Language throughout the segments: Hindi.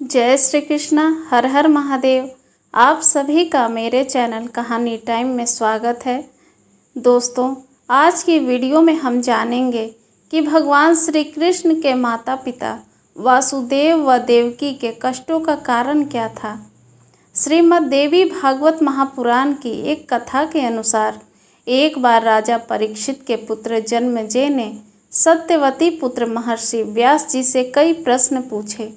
जय श्री कृष्ण। हर हर महादेव। आप सभी का मेरे चैनल कहानी टाइम में स्वागत है। दोस्तों, आज की वीडियो में हम जानेंगे कि भगवान श्री कृष्ण के माता पिता वासुदेव व देवकी के कष्टों का कारण क्या था। श्रीमद् देवी भागवत महापुराण की एक कथा के अनुसार एक बार राजा परीक्षित के पुत्र जन्मेजय ने सत्यवती पुत्र महर्षि व्यास जी से कई प्रश्न पूछे।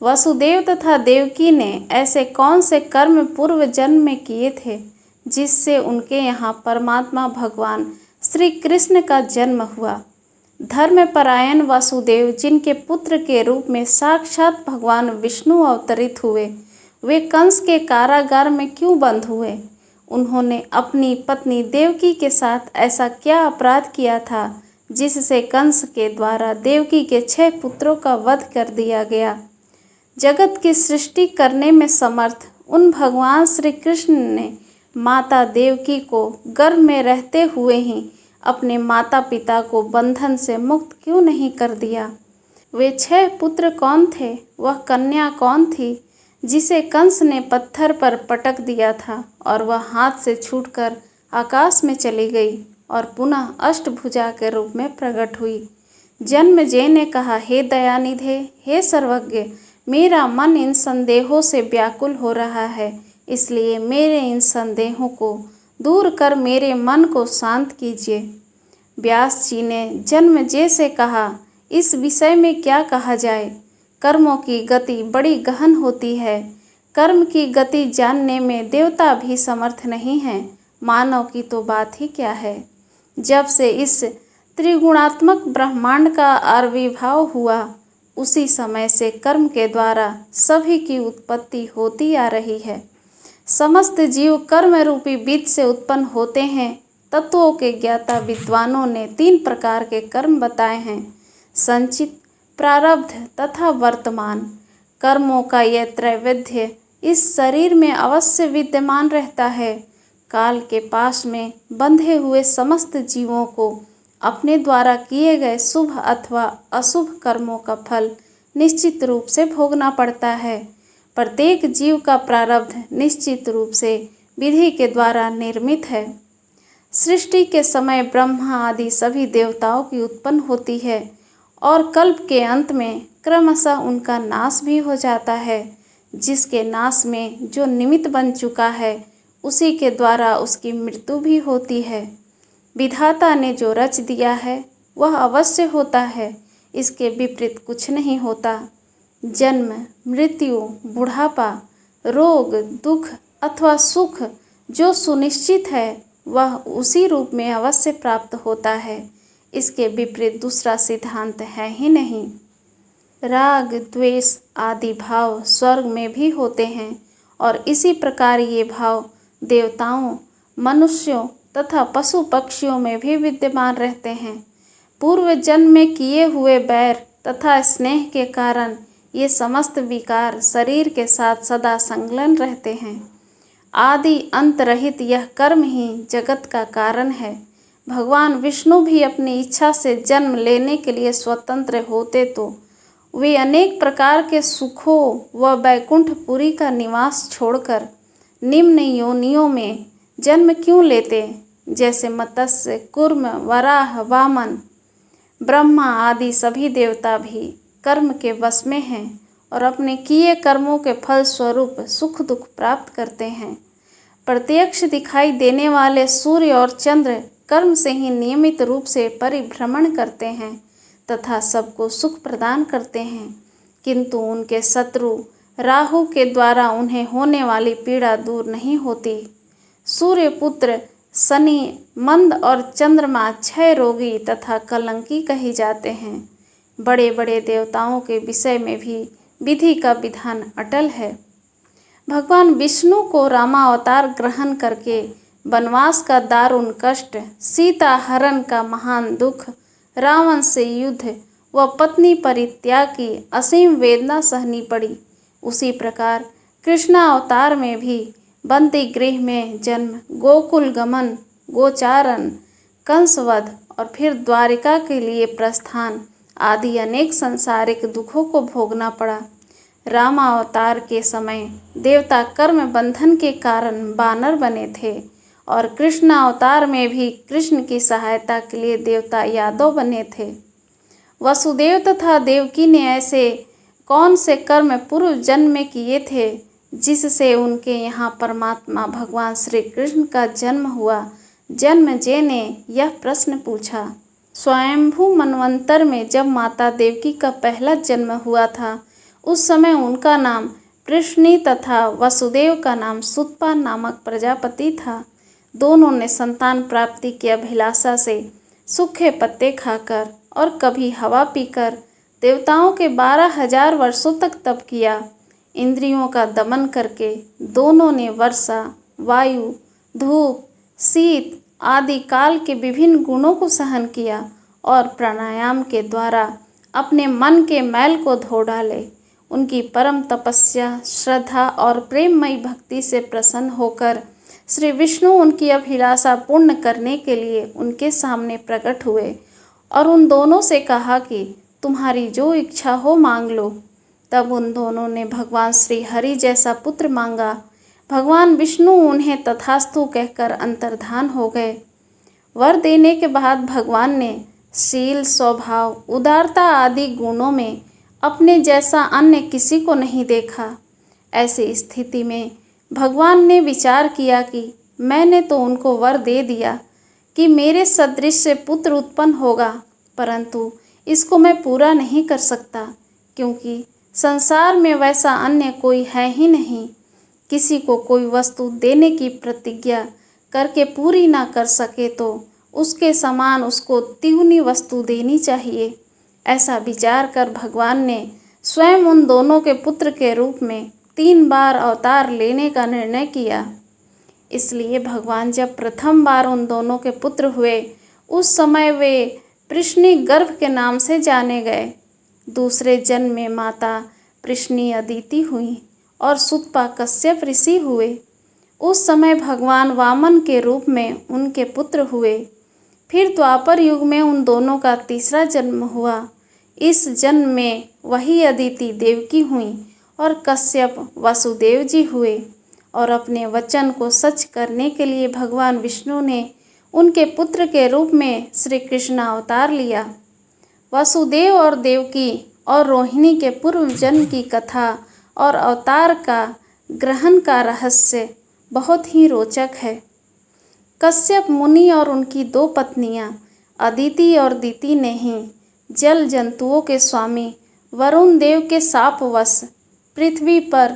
वसुदेव तथा देवकी ने ऐसे कौन से कर्म पूर्व जन्म में किए थे जिससे उनके यहाँ परमात्मा भगवान श्री कृष्ण का जन्म हुआ। धर्मपरायण वासुदेव, जिनके पुत्र के रूप में साक्षात भगवान विष्णु अवतरित हुए, वे कंस के कारागार में क्यों बंद हुए। उन्होंने अपनी पत्नी देवकी के साथ ऐसा क्या अपराध किया था जिससे कंस के द्वारा देवकी के 6 पुत्रों का वध कर दिया गया। जगत की सृष्टि करने में समर्थ उन भगवान श्री कृष्ण ने माता देवकी को गर्भ में रहते हुए ही अपने माता पिता को बंधन से मुक्त क्यों नहीं कर दिया। वे 6 पुत्र कौन थे, वह कन्या कौन थी जिसे कंस ने पत्थर पर पटक दिया था और वह हाथ से छूटकर आकाश में चली गई और पुनः अष्टभुजा के रूप में प्रकट हुई। जन्मेजय ने कहा, हे दयानिधे, हे सर्वज्ञ, मेरा मन इन संदेहों से व्याकुल हो रहा है, इसलिए मेरे इन संदेहों को दूर कर मेरे मन को शांत कीजिए। व्यास जी ने जन्मेजय से कहा, इस विषय में क्या कहा जाए। कर्मों की गति बड़ी गहन होती है। कर्म की गति जानने में देवता भी समर्थ नहीं हैं, मानव की तो बात ही क्या है। जब से इस त्रिगुणात्मक ब्रह्मांड का आविर्भाव हुआ, उसी समय से कर्म के द्वारा सभी की उत्पत्ति होती आ रही है। समस्त जीव कर्म रूपी बीज से उत्पन्न होते हैं। तत्वों के ज्ञाता विद्वानों ने 3 प्रकार के कर्म बताए हैं, संचित, प्रारब्ध तथा वर्तमान। कर्मों का यह त्रैविध्य इस शरीर में अवश्य विद्यमान रहता है। काल के पाश में बंधे हुए समस्त जीवों को अपने द्वारा किए गए शुभ अथवा अशुभ कर्मों का फल निश्चित रूप से भोगना पड़ता है। प्रत्येक जीव का प्रारब्ध निश्चित रूप से विधि के द्वारा निर्मित है। सृष्टि के समय ब्रह्मा आदि सभी देवताओं की उत्पन्न होती है और कल्प के अंत में क्रमशः उनका नाश भी हो जाता है। जिसके नाश में जो निमित्त बन चुका है, उसी के द्वारा उसकी मृत्यु भी होती है। विधाता ने जो रच दिया है वह अवश्य होता है, इसके विपरीत कुछ नहीं होता। जन्म, मृत्यु, बुढ़ापा, रोग, दुख अथवा सुख जो सुनिश्चित है वह उसी रूप में अवश्य प्राप्त होता है। इसके विपरीत दूसरा सिद्धांत है ही नहीं। राग, द्वेष आदि भाव स्वर्ग में भी होते हैं और इसी प्रकार ये भाव देवताओं, मनुष्यों तथा पशु पक्षियों में भी विद्यमान रहते हैं। पूर्व जन्म में किए हुए बैर तथा स्नेह के कारण ये समस्त विकार शरीर के साथ सदा संलग्न रहते हैं। आदि अंत रहित यह कर्म ही जगत का कारण है। भगवान विष्णु भी अपनी इच्छा से जन्म लेने के लिए स्वतंत्र होते तो वे अनेक प्रकार के सुखों व वैकुंठपुरी का निवास छोड़कर निम्न योनियों में जन्म क्यों लेते, जैसे मत्स्य, कूर्म, वराह, वामन। ब्रह्मा आदि सभी देवता भी कर्म के वश में हैं और अपने किए कर्मों के फल स्वरूप सुख दुख प्राप्त करते हैं। प्रत्यक्ष दिखाई देने वाले सूर्य और चंद्र कर्म से ही नियमित रूप से परिभ्रमण करते हैं तथा सबको सुख प्रदान करते हैं, किंतु उनके शत्रु राहु के द्वारा उन्हें होने वाली पीड़ा दूर नहीं होती। सूर्य पुत्र शनि, मंद और चंद्रमा क्षय रोगी तथा कलंकी कही जाते हैं। बड़े बड़े देवताओं के विषय में भी विधि का विधान अटल है। भगवान विष्णु को रामावतार ग्रहण करके वनवास का दारुण कष्ट, सीता हरण का महान दुख, रावण से युद्ध व पत्नी परित्याग की असीम वेदना सहनी पड़ी। उसी प्रकार कृष्णावतार में भी बंदी गृह में जन्म, गोकुल गमन, गोचारण, कंसवध और फिर द्वारिका के लिए प्रस्थान आदि अनेक सांसारिक दुखों को भोगना पड़ा। रामावतार के समय देवता कर्म बंधन के कारण वानर बने थे और कृष्ण अवतार में भी कृष्ण की सहायता के लिए देवता यादव बने थे। वसुदेव तथा देवकी ने ऐसे कौन से कर्म पूर्व जन्म में किए थे जिससे उनके यहाँ परमात्मा भगवान श्री कृष्ण का जन्म हुआ। जन्मेजय ने यह प्रश्न पूछा। स्वयंभू मनवंतर में जब माता देवकी का पहला जन्म हुआ था उस समय उनका नाम पृश्नि तथा वसुदेव का नाम सुतपा नामक प्रजापति था। दोनों ने संतान प्राप्ति की अभिलाषा से सूखे पत्ते खाकर और कभी हवा पीकर देवताओं के 12,000 वर्षों तक तप किया। इंद्रियों का दमन करके दोनों ने वर्षा, वायु, धूप, शीत आदि काल के विभिन्न गुणों को सहन किया और प्राणायाम के द्वारा अपने मन के मैल को धो डाले। उनकी परम तपस्या, श्रद्धा और प्रेममयी भक्ति से प्रसन्न होकर श्री विष्णु उनकी अभिलाषा पूर्ण करने के लिए उनके सामने प्रकट हुए और उन दोनों से कहा कि तुम्हारी जो इच्छा हो मांग लो। तब उन दोनों ने भगवान श्री हरि जैसा पुत्र मांगा। भगवान विष्णु उन्हें तथास्तु कहकर अंतर्धान हो गए। वर देने के बाद भगवान ने शील, स्वभाव, उदारता आदि गुणों में अपने जैसा अन्य किसी को नहीं देखा। ऐसी स्थिति में भगवान ने विचार किया कि मैंने तो उनको वर दे दिया कि मेरे सदृश से पुत्र उत्पन्न होगा, परंतु इसको मैं पूरा नहीं कर सकता क्योंकि संसार में वैसा अन्य कोई है ही नहीं। किसी को कोई वस्तु देने की प्रतिज्ञा करके पूरी ना कर सके तो उसके समान उसको तिगुनी वस्तु देनी चाहिए। ऐसा विचार कर भगवान ने स्वयं उन दोनों के पुत्र के रूप में 3 बार अवतार लेने का निर्णय किया। इसलिए भगवान जब प्रथम बार उन दोनों के पुत्र हुए उस समय वे पृश्नि गर्भ के नाम से जाने गए। दूसरे जन्म में माता पृश्नि अदिति हुई और सुतपा कश्यप ऋषि हुए। उस समय भगवान वामन के रूप में उनके पुत्र हुए। फिर द्वापर युग में उन दोनों का तीसरा जन्म हुआ। इस जन्म में वही अदिति देवकी हुई और कश्यप वसुदेव जी हुए और अपने वचन को सच करने के लिए भगवान विष्णु ने उनके पुत्र के रूप में श्री कृष्ण अवतार लिया। वसुदेव और देवकी और रोहिणी के पूर्व जन्म की कथा और अवतार का ग्रहण का रहस्य बहुत ही रोचक है। कश्यप मुनि और उनकी 2 पत्नियां अदिति और दिति ने ही जल जंतुओं के स्वामी वरुण देव के शापवश पृथ्वी पर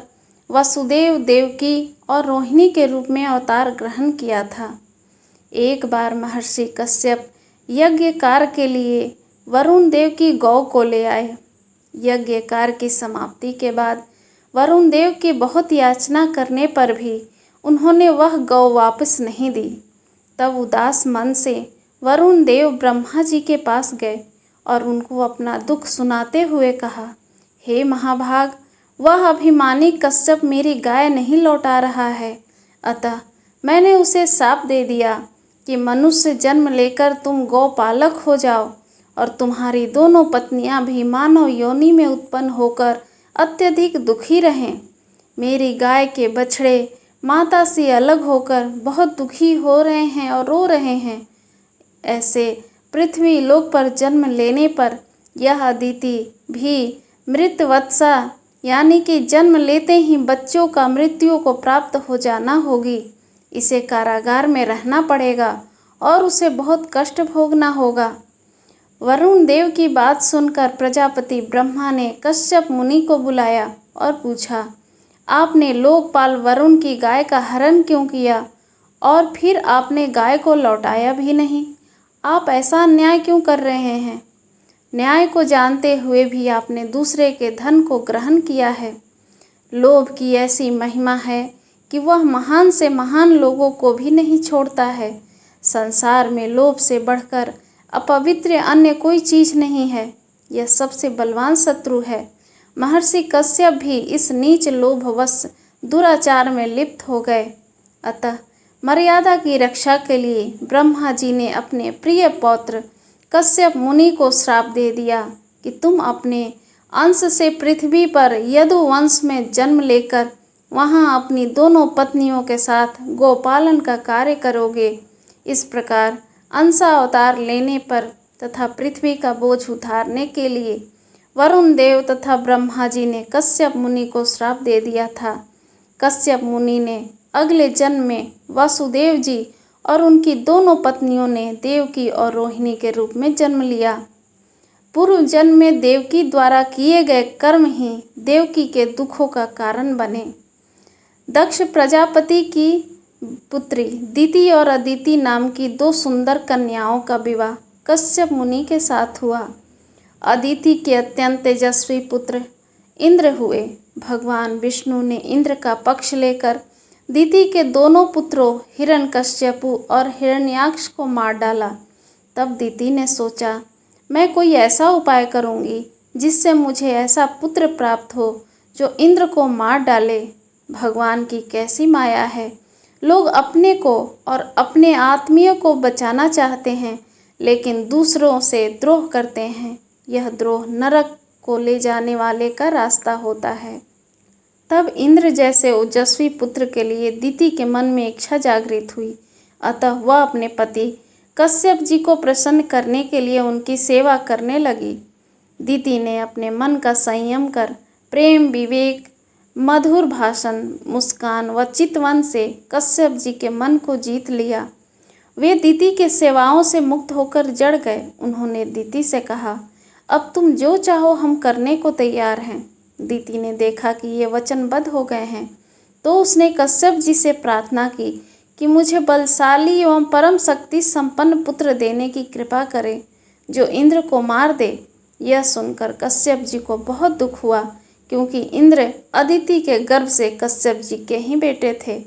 वसुदेव, देवकी और रोहिणी के रूप में अवतार ग्रहण किया था। एक बार महर्षि कश्यप यज्ञ कार्य के लिए वरुण देव की गौ को ले आए। यज्ञ कार्य की समाप्ति के बाद वरुण देव की बहुत याचना करने पर भी उन्होंने वह गौ वापस नहीं दी। तब उदास मन से वरुण देव ब्रह्मा जी के पास गए और उनको अपना दुख सुनाते हुए कहा, हे महाभाग, वह अभिमानी कश्यप मेरी गाय नहीं लौटा रहा है, अतः मैंने उसे शाप दे दिया कि मनुष्य जन्म लेकर तुम गौपालक हो जाओ और तुम्हारी दोनों पत्नियां भी मानव योनि में उत्पन्न होकर अत्यधिक दुखी रहें। मेरी गाय के बछड़े माता से अलग होकर बहुत दुखी हो रहे हैं और रो रहे हैं। ऐसे पृथ्वी लोक पर जन्म लेने पर यह अदिति भी मृतवत्सा यानी कि जन्म लेते ही बच्चों का मृत्यु को प्राप्त हो जाना होगी। इसे कारागार में रहना पड़ेगा और उसे बहुत कष्ट भोगना होगा। वरुण देव की बात सुनकर प्रजापति ब्रह्मा ने कश्यप मुनि को बुलाया और पूछा, आपने लोकपाल वरुण की गाय का हरण क्यों किया और फिर आपने गाय को लौटाया भी नहीं? आप ऐसा अन्याय क्यों कर रहे हैं? न्याय को जानते हुए भी आपने दूसरे के धन को ग्रहण किया है। लोभ की ऐसी महिमा है कि वह महान से महान लोगों को भी नहीं छोड़ता है। संसार में लोभ से बढ़कर अपवित्र अन्य कोई चीज़ नहीं है। यह सबसे बलवान शत्रु है। महर्षि कश्यप भी इस नीच लोभवश दुराचार में लिप्त हो गए। अतः मर्यादा की रक्षा के लिए ब्रह्मा जी ने अपने प्रिय पौत्र कश्यप मुनि को श्राप दे दिया कि तुम अपने अंश से पृथ्वी पर यदुवंश में जन्म लेकर वहाँ अपनी दोनों पत्नियों के साथ गोपालन का कार्य करोगे। इस प्रकार अंशावतार लेने पर तथा पृथ्वी का बोझ उतारने के लिए वरुण देव तथा ब्रह्मा जी ने कश्यप मुनि को श्राप दे दिया था। कश्यप मुनि ने अगले जन्म में वासुदेव जी और उनकी दोनों पत्नियों ने देवकी और रोहिणी के रूप में जन्म लिया। पूर्व जन्म में देवकी द्वारा किए गए कर्म ही देवकी के दुखों का कारण बने। दक्ष प्रजापति की पुत्री दिति और अदिति नाम की दो सुंदर कन्याओं का विवाह कश्यप मुनि के साथ हुआ। अदिति के अत्यंत तेजस्वी पुत्र इंद्र हुए। भगवान विष्णु ने इंद्र का पक्ष लेकर दिति के दोनों पुत्रों हिरण्यकश्यपु और हिरण्याक्ष को मार डाला। तब दिति ने सोचा, मैं कोई ऐसा उपाय करूंगी जिससे मुझे ऐसा पुत्र प्राप्त हो जो इंद्र को मार डाले। भगवान की कैसी माया है। लोग अपने को और अपने आत्मीय को बचाना चाहते हैं, लेकिन दूसरों से द्रोह करते हैं। यह द्रोह नरक को ले जाने वाले का रास्ता होता है। तब इंद्र जैसे ओजस्वी पुत्र के लिए दिति के मन में इच्छा जागृत हुई। अतः वह अपने पति कश्यप जी को प्रसन्न करने के लिए उनकी सेवा करने लगी। दिति ने अपने मन का संयम कर प्रेम, विवेक, मधुर भाषण, मुस्कान व चितवन से कश्यप जी के मन को जीत लिया। वे दिति के सेवाओं से मुक्त होकर जड़ गए। उन्होंने दिति से कहा, अब तुम जो चाहो हम करने को तैयार हैं। दिति ने देखा कि ये वचनबद्ध हो गए हैं, तो उसने कश्यप जी से प्रार्थना की कि मुझे बलशाली एवं परम शक्ति संपन्न पुत्र देने की कृपा करें जो इंद्र को मार दे। यह सुनकर कश्यप जी को बहुत दुख हुआ, क्योंकि इंद्र अदिति के गर्भ से कश्यप जी के ही बेटे थे।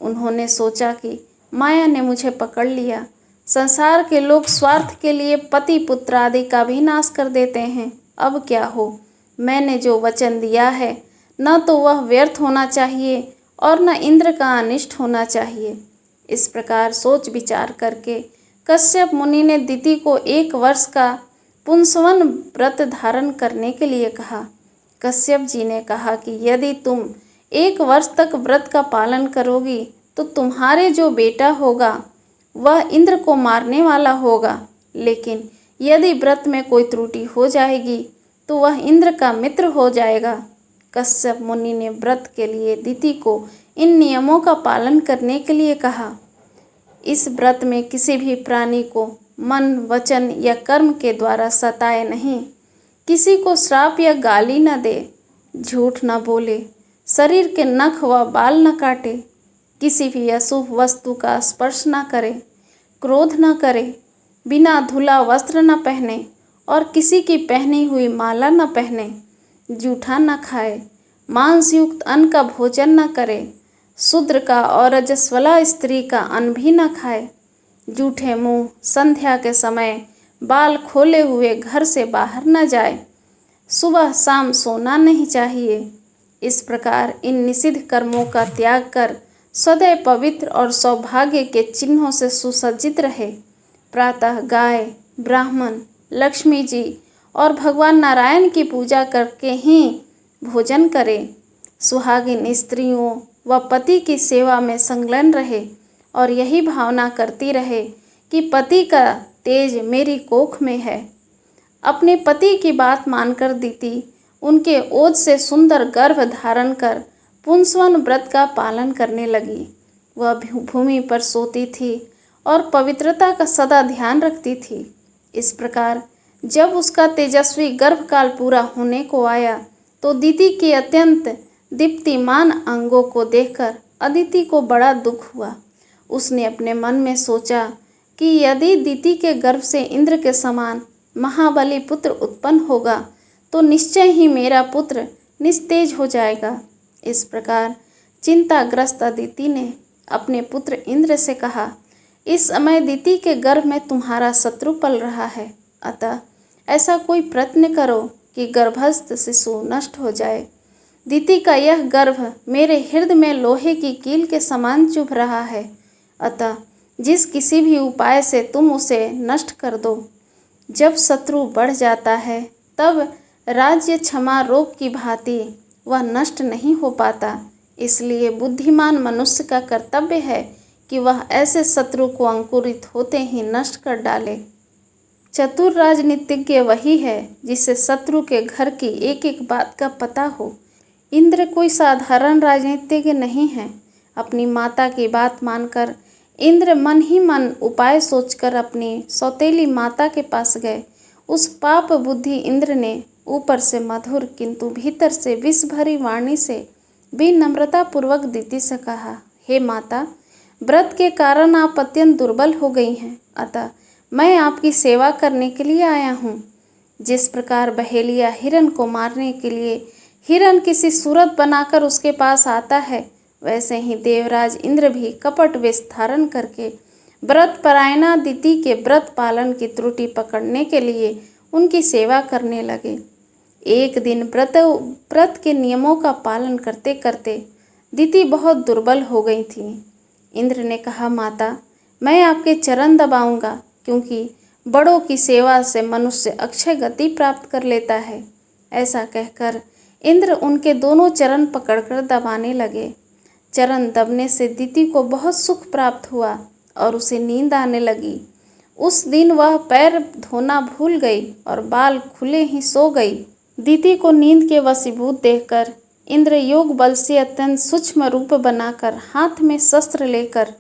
उन्होंने सोचा कि माया ने मुझे पकड़ लिया। संसार के लोग स्वार्थ के लिए पति पुत्र आदि का भी नाश कर देते हैं। अब क्या हो, मैंने जो वचन दिया है न तो वह व्यर्थ होना चाहिए और न इंद्र का अनिष्ट होना चाहिए। इस प्रकार सोच विचार करके कश्यप मुनि ने दिति को 1 वर्ष का पुंसवन व्रत धारण करने के लिए कहा। कश्यप जी ने कहा कि यदि तुम 1 वर्ष तक व्रत का पालन करोगी तो तुम्हारे जो बेटा होगा वह इंद्र को मारने वाला होगा, लेकिन यदि व्रत में कोई त्रुटि हो जाएगी तो वह इंद्र का मित्र हो जाएगा। कश्यप मुनि ने व्रत के लिए दिति को इन नियमों का पालन करने के लिए कहा। इस व्रत में किसी भी प्राणी को मन, वचन या कर्म के द्वारा सताए नहीं, किसी को श्राप या गाली न दे, झूठ न बोले, शरीर के नख व बाल न काटे, किसी भी अशुभ वस्तु का स्पर्श न करे, क्रोध न करे, बिना धुला वस्त्र न पहने और किसी की पहनी हुई माला न पहने, जूठा न खाए, मांस युक्त अन्न का भोजन न करे, शूद्र का और रजस्वला स्त्री का अन्न भी न खाए, जूठे मुंह संध्या के समय बाल खोले हुए घर से बाहर न जाए, सुबह शाम सोना नहीं चाहिए। इस प्रकार इन निषिद्ध कर्मों का त्याग कर सदैव पवित्र और सौभाग्य के चिन्हों से सुसज्जित रहे। प्रातः गाय, ब्राह्मण, लक्ष्मी जी और भगवान नारायण की पूजा करके ही भोजन करे। सुहागिन स्त्रियों व पति की सेवा में संलग्न रहे और यही भावना करती रहे कि पति का तेज मेरी कोख में है। अपने पति की बात मानकर दिति उनके ओज से सुंदर गर्भ धारण कर पुंसवन व्रत का पालन करने लगी। वह भूमि पर सोती थी और पवित्रता का सदा ध्यान रखती थी। इस प्रकार जब उसका तेजस्वी गर्भकाल पूरा होने को आया तो दिति के अत्यंत दीप्तिमान अंगों को देखकर अदिति को बड़ा दुख हुआ। उसने अपने मन में सोचा कि यदि दिति के गर्भ से इंद्र के समान महाबली पुत्र उत्पन्न होगा तो निश्चय ही मेरा पुत्र निस्तेज हो जाएगा। इस प्रकार चिंताग्रस्त अदिति ने अपने पुत्र इंद्र से कहा, इस समय दिति के गर्भ में तुम्हारा शत्रु पल रहा है, अतः ऐसा कोई प्रयत्न करो कि गर्भस्थ शिशु नष्ट हो जाए। दिति का यह गर्भ मेरे हृदय में लोहे की कील के समान चुभ रहा है, अतः जिस किसी भी उपाय से तुम उसे नष्ट कर दो। जब शत्रु बढ़ जाता है तब राज्य क्षमा रोग की भांति वह नष्ट नहीं हो पाता। इसलिए बुद्धिमान मनुष्य का कर्तव्य है कि वह ऐसे शत्रु को अंकुरित होते ही नष्ट कर डाले। चतुर राजनीतिज्ञ वही है जिसे शत्रु के घर की एक एक बात का पता हो। इंद्र कोई साधारण राजनीतिज्ञ नहीं है। अपनी माता की बात मानकर इंद्र मन ही मन उपाय सोचकर अपनी सौतेली माता के पास गए। उस पाप बुद्धि इंद्र ने ऊपर से मधुर किंतु भीतर से विष भरी वाणी से भी नम्रतापूर्वक दीति से कहा, हे माता, व्रत के कारण आप अत्यंत दुर्बल हो गई हैं, अतः मैं आपकी सेवा करने के लिए आया हूँ। जिस प्रकार बहेलिया हिरण को मारने के लिए हिरण किसी सूरत बनाकर उसके पास आता है, वैसे ही देवराज इंद्र भी कपट वेश धारण करके व्रत परायणा दिति के व्रत पालन की त्रुटि पकड़ने के लिए उनकी सेवा करने लगे। एक दिन व्रत के नियमों का पालन करते करते दिति बहुत दुर्बल हो गई थी। इंद्र ने कहा, माता, मैं आपके चरण दबाऊंगा, क्योंकि बड़ों की सेवा से मनुष्य अक्षय गति प्राप्त कर लेता है। ऐसा कहकर इंद्र उनके दोनों चरण पकड़कर दबाने लगे। चरण दबने से दिति को बहुत सुख प्राप्त हुआ और उसे नींद आने लगी। उस दिन वह पैर धोना भूल गई और बाल खुले ही सो गई। दिति को नींद के वशीभूत देखकर इंद्र योग बल से अत्यंत सूक्ष्म रूप बनाकर हाथ में शस्त्र लेकर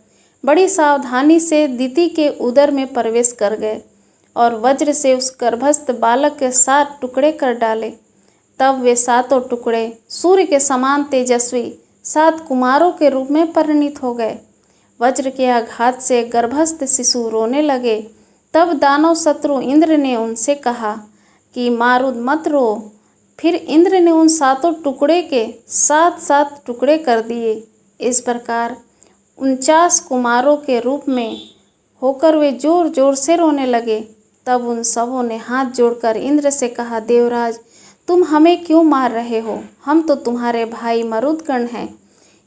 बड़ी सावधानी से दिति के उदर में प्रवेश कर गए और वज्र से उस गर्भस्थ बालक के 7 टुकड़े कर डाले। तब वे 7 टुकड़े सूर्य के समान तेजस्वी 7 कुमारों के रूप में परिणित हो गए। वज्र के आघात से गर्भस्थ शिशु रोने लगे। तब दानव शत्रु इंद्र ने उनसे कहा कि मारुद मत रो। फिर इंद्र ने उन 7 टुकड़े के 7 टुकड़े कर दिए। इस प्रकार 49 कुमारों के रूप में होकर वे जोर जोर से रोने लगे। तब उन सबों ने हाथ जोड़कर इंद्र से कहा, देवराज, तुम हमें क्यों मार रहे हो? हम तो तुम्हारे भाई मरुदगण हैं।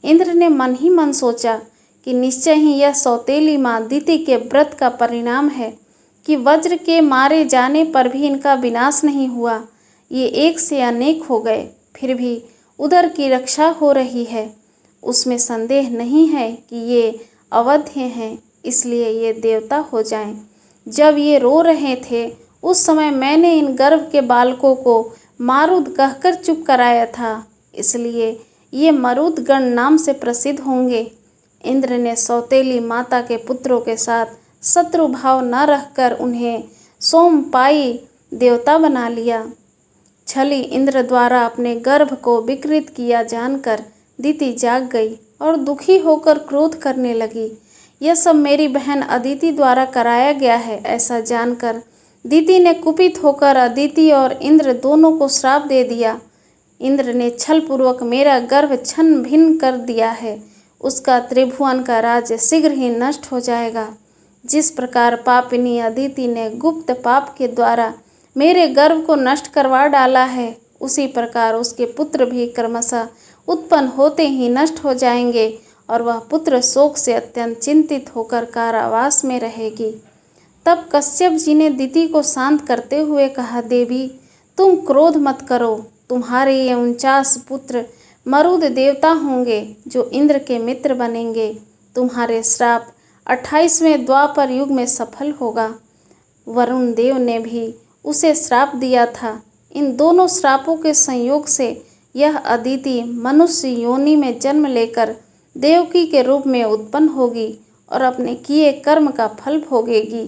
इंद्र ने मन ही मन सोचा कि निश्चय ही यह सौतेली माँ दिति के व्रत का परिणाम है कि वज्र के मारे जाने पर भी इनका विनाश नहीं हुआ। ये एक से अनेक हो गए, फिर भी उदर की रक्षा हो रही है। उसमें संदेह नहीं है कि ये अवध्य हैं, इसलिए ये देवता हो जाएं। जब ये रो रहे थे उस समय मैंने इन गर्भ के बालकों को मारुद कहकर चुप कराया था, इसलिए ये मरुदगण नाम से प्रसिद्ध होंगे। इंद्र ने सौतेली माता के पुत्रों के साथ शत्रु भाव न रखकर उन्हें सोमपाई देवता बना लिया। छली इंद्र द्वारा अपने गर्भ को विकृत किया जानकर दिति जाग गई और दुखी होकर क्रोध करने लगी। यह सब मेरी बहन अदिति द्वारा कराया गया है, ऐसा जानकर दिति ने कुपित होकर अदिति और इंद्र दोनों को श्राप दे दिया। इंद्र ने छलपूर्वक मेरा गर्भ छन्न भिन्न कर दिया है, उसका त्रिभुवन का राज्य शीघ्र ही नष्ट हो जाएगा। जिस प्रकार पापिनी अदिति ने गुप्त पाप के द्वारा मेरे गर्भ को नष्ट करवा डाला है, उसी प्रकार उसके पुत्र भी क्रमशः उत्पन्न होते ही नष्ट हो जाएंगे और वह पुत्र शोक से अत्यंत चिंतित होकर कारावास में रहेगी। तब कश्यप जी ने दिति को शांत करते हुए कहा, देवी, तुम क्रोध मत करो। तुम्हारे ये 49 पुत्र मरुद देवता होंगे जो इंद्र के मित्र बनेंगे। तुम्हारे श्राप 28वें द्वापर युग में सफल होगा। वरुण देव ने भी उसे श्राप दिया था। इन दोनों श्रापों के संयोग से यह अदिति मनुष्य योनि में जन्म लेकर देवकी के रूप में उत्पन्न होगी और अपने किए कर्म का फल भोगेगी।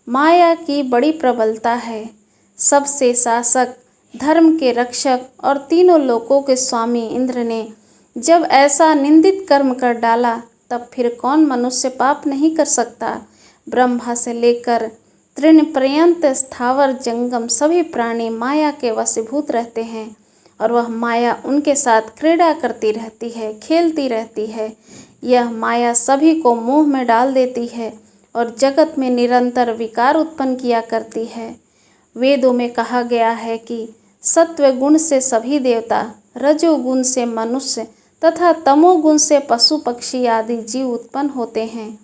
माया की बड़ी प्रबलता है। सबसे शासक, धर्म के रक्षक और तीनों लोकों के स्वामी इंद्र ने जब ऐसा निंदित कर्म कर डाला, तब फिर कौन मनुष्य पाप नहीं कर सकता। ब्रह्मा से लेकर तृण पर्यंत स्थावर जंगम सभी प्राणी माया के वशीभूत रहते हैं और वह माया उनके साथ क्रीड़ा करती रहती है, खेलती रहती है। यह माया सभी को मोह में डाल देती है और जगत में निरंतर विकार उत्पन्न किया करती है। वेदों में कहा गया है कि सत्व गुण से सभी देवता, रजोगुण से मनुष्य तथा तमोगुण से पशु पक्षी आदि जीव उत्पन्न होते हैं।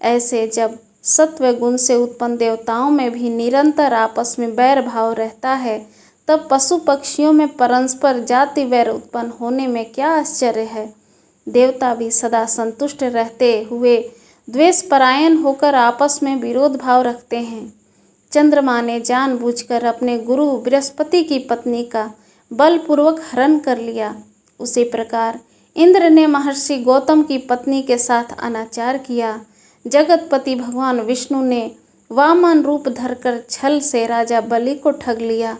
ऐसे जब सत्व गुण से उत्पन्न देवताओं में भी निरंतर आपस में बैर भाव रहता है, तब पशु पक्षियों में परस्पर जाति वैर उत्पन्न होने में क्या आश्चर्य है। देवता भी सदा संतुष्ट रहते हुए द्वेष परायण होकर आपस में विरोध भाव रखते हैं। चंद्रमा ने जानबूझकर अपने गुरु बृहस्पति की पत्नी का बलपूर्वक हरण कर लिया। उसी प्रकार इंद्र ने महर्षि गौतम की पत्नी के साथ अनाचार किया। जगतपति भगवान विष्णु ने वामन रूप धरकर छल से राजा बलि को ठग लिया,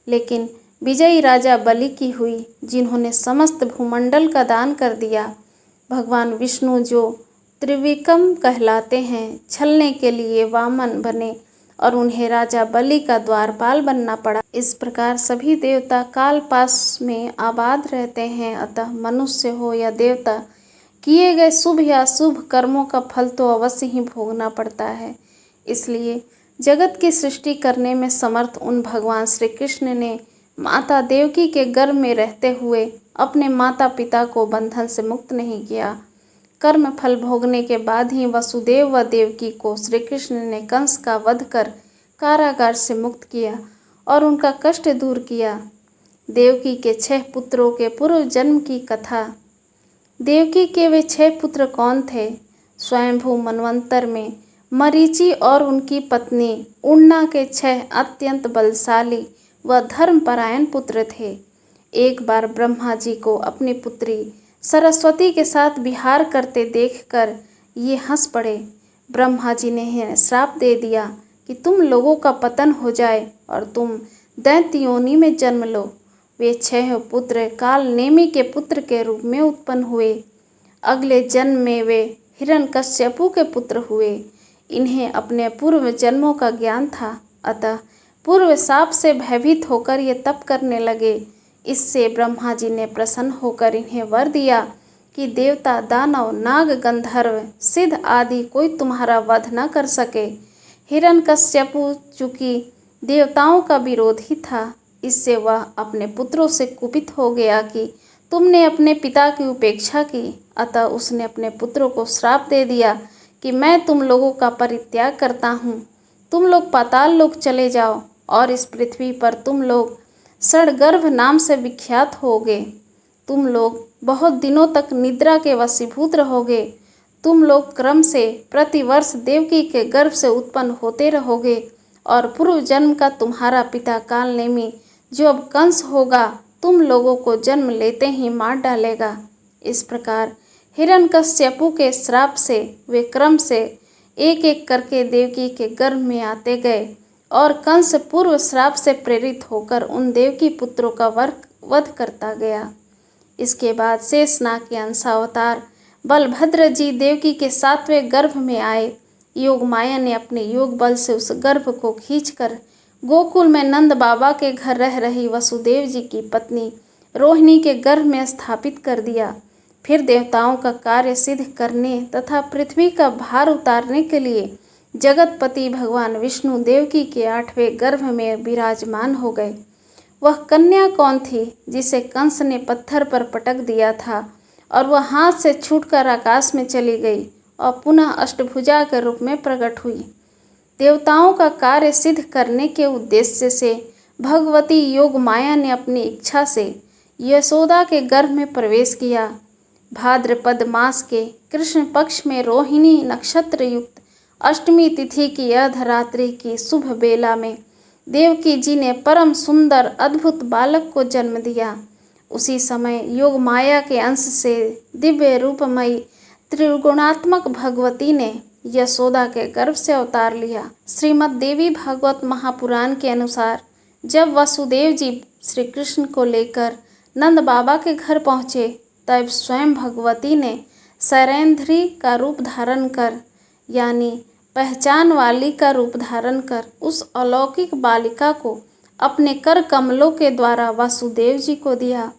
लेकिन विजयी राजा बलि की हुई, जिन्होंने समस्त भूमंडल का दान कर दिया। भगवान विष्णु जो त्रिविक्रम कहलाते हैं, छलने के लिए वामन बने और उन्हें राजा बलि का द्वारपाल बनना पड़ा। इस प्रकार सभी देवता काल पास में आबाद रहते हैं, अतः मनुष्य हो या देवता, किए गए शुभ या अशुभ कर्मों का फल तो अवश्य ही भोगना पड़ता है। इसलिए जगत की सृष्टि करने में समर्थ उन भगवान श्री कृष्ण ने माता देवकी के गर्भ में रहते हुए अपने माता पिता को बंधन से मुक्त नहीं किया। कर्म फल भोगने के बाद ही वसुदेव व देवकी को श्री कृष्ण ने कंस का वध कर कारागार से मुक्त किया और उनका कष्ट दूर किया। देवकी के 6 पुत्रों के पूर्व जन्म की कथा। देवकी के वे 6 पुत्र कौन थे? स्वयंभू मनवंतर में मरीचि और उनकी पत्नी उड़ना के 6 अत्यंत बलशाली व धर्मपरायण पुत्र थे। एक बार ब्रह्मा जी को अपनी पुत्री सरस्वती के साथ विहार करते देखकर ये हंस पड़े। ब्रह्मा जी ने श्राप दे दिया कि तुम लोगों का पतन हो जाए और तुम दैत्य योनि में जन्म लो। वे 6 पुत्र काल नेमि के पुत्र के रूप में उत्पन्न हुए। अगले जन्म में वे हिरण्यकश्यपु के पुत्र हुए। इन्हें अपने पूर्व जन्मों का ज्ञान था, अतः पूर्व शाप से भयभीत होकर ये तप करने लगे। इससे ब्रह्मा जी ने प्रसन्न होकर इन्हें वर दिया कि देवता, दानव, नाग, गंधर्व, सिद्ध आदि कोई तुम्हारा वध न कर सके। हिरण्यकश्यपु चूंकि देवताओं का विरोधी था, इससे वह अपने पुत्रों से कुपित हो गया कि तुमने अपने पिता की उपेक्षा की। अतः उसने अपने पुत्रों को श्राप दे दिया कि मैं तुम लोगों का परित्याग करता हूँ। तुम लोग पाताल लोक चले जाओ और इस पृथ्वी पर तुम लोग षडगर्भ नाम से विख्यात होगे। तुम लोग बहुत दिनों तक निद्रा के वशीभूत रहोगे। तुम लोग क्रम से प्रतिवर्ष देवकी के गर्भ से उत्पन्न होते रहोगे और पूर्व जन्म का तुम्हारा पिता काल नेमि, जो अब कंस होगा, तुम लोगों को जन्म लेते ही मार डालेगा। इस प्रकार हिरण्यकश्यपु के श्राप से वे क्रम से एक एक करके देवकी के गर्भ में आते गए और कंस पूर्व श्राप से प्रेरित होकर उन देवकी पुत्रों का वध करता गया। इसके बाद शेषनाग के अंशावतार बलभद्र जी देवकी के 7वें गर्भ में आए। योग माया ने अपने योग बल से उस गर्भ को खींचकर गोकुल में नंद बाबा के घर रह रही वसुदेव जी की पत्नी रोहिणी के गर्भ में स्थापित कर दिया। फिर देवताओं का कार्य सिद्ध करने तथा पृथ्वी का भार उतारने के लिए जगतपति भगवान विष्णु देवकी के 8वें गर्भ में विराजमान हो गए। वह कन्या कौन थी जिसे कंस ने पत्थर पर पटक दिया था और वह हाथ से छूटकर आकाश में चली गई और पुनः अष्टभुजा के रूप में प्रकट हुई। देवताओं का कार्य सिद्ध करने के उद्देश्य से भगवती योग माया ने अपनी इच्छा से यशोदा के गर्भ में प्रवेश किया। भाद्रपद मास के कृष्ण पक्ष में रोहिणी नक्षत्र युक्त अष्टमी तिथि की अर्धरात्रि की शुभ बेला में देवकी जी ने परम सुंदर अद्भुत बालक को जन्म दिया। उसी समय योग माया के अंश से दिव्य रूपमयी त्रिगुणात्मक भगवती ने यशोदा के गर्भ से अवतार लिया। श्रीमद् देवी भागवत महापुराण के अनुसार जब वसुदेव जी श्री कृष्ण को लेकर नंद बाबा के घर पहुँचे, तब स्वयं भगवती ने शैरेंद्री का रूप धारण कर, यानी पहचान वाली का रूप धारण कर उस अलौकिक बालिका को अपने कर कमलों के द्वारा वासुदेव जी को दिया।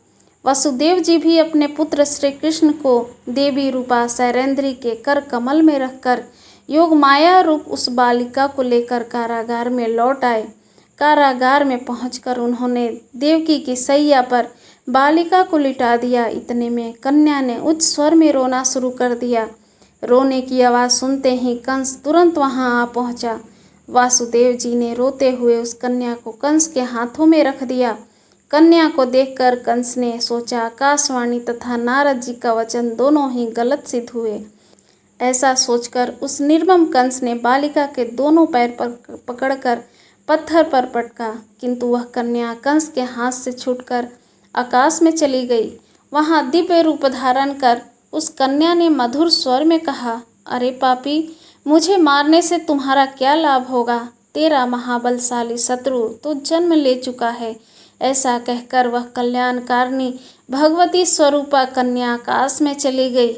वसुदेव जी भी अपने पुत्र श्री कृष्ण को देवी रूपा शैरेंद्री के कर कमल में रखकर योग माया रूप उस बालिका को लेकर कारागार में लौट आए। कारागार में पहुंचकर उन्होंने देवकी की सैया पर बालिका को लिटा दिया। इतने में कन्या ने उच्च स्वर में रोना शुरू कर दिया। रोने की आवाज़ सुनते ही कंस तुरंत वहां आ पहुंचा। वासुदेव जी ने रोते हुए उस कन्या को कंस के हाथों में रख दिया। कन्या को देखकर कंस ने सोचा, आकाशवाणी तथा नारद जी का वचन दोनों ही गलत सिद्ध हुए। ऐसा सोचकर उस निर्मम कंस ने बालिका के दोनों पैर पर पकड़कर पत्थर पर पटका, किंतु वह कन्या कंस के हाथ से छूटकर आकाश में चली गई। वहां दिव्य रूप धारण कर उस कन्या ने मधुर स्वर में कहा, अरे पापी, मुझे मारने से तुम्हारा क्या लाभ होगा? तेरा महाबलशाली शत्रु तो जन्म ले चुका है। ऐसा कहकर वह कल्याणकारिणी भगवती स्वरूपा कन्या आकाश में चली गई।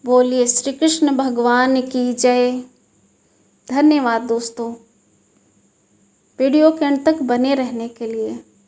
बोलिए श्री कृष्ण भगवान की जय। धन्यवाद दोस्तों, वीडियो के अंत तक बने रहने के लिए।